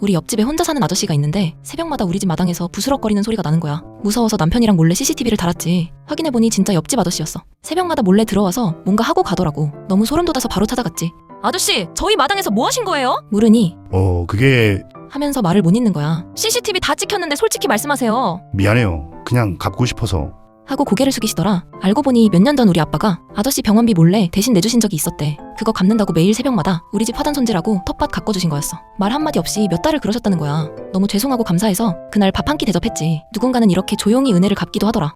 우리 옆집에 혼자 사는 아저씨가 있는데 새벽마다 우리 집 마당에서 부스럭거리는 소리가 나는 거야. 무서워서 남편이랑 몰래 CCTV를 달았지. 확인해보니 진짜 옆집 아저씨였어. 새벽마다 몰래 들어와서 뭔가 하고 가더라고. 너무 소름 돋아서 바로 찾아갔지. 아저씨, 저희 마당에서 뭐 하신 거예요? 물으니 그게 하면서 말을 못 잇는 거야. CCTV 다 찍혔는데 솔직히 말씀하세요. 미안해요. 그냥 갚고 싶어서. 하고 고개를 숙이시더라. 알고 보니 몇 년 전 우리 아빠가 아저씨 병원비 몰래 대신 내주신 적이 있었대. 그거 갚는다고 매일 새벽마다 우리 집 화단 손질하고 텃밭 가꿔주신 거였어. 말 한마디 없이 몇 달을 그러셨다는 거야. 너무 죄송하고 감사해서 그날 밥 한 끼 대접했지. 누군가는 이렇게 조용히 은혜를 갚기도 하더라.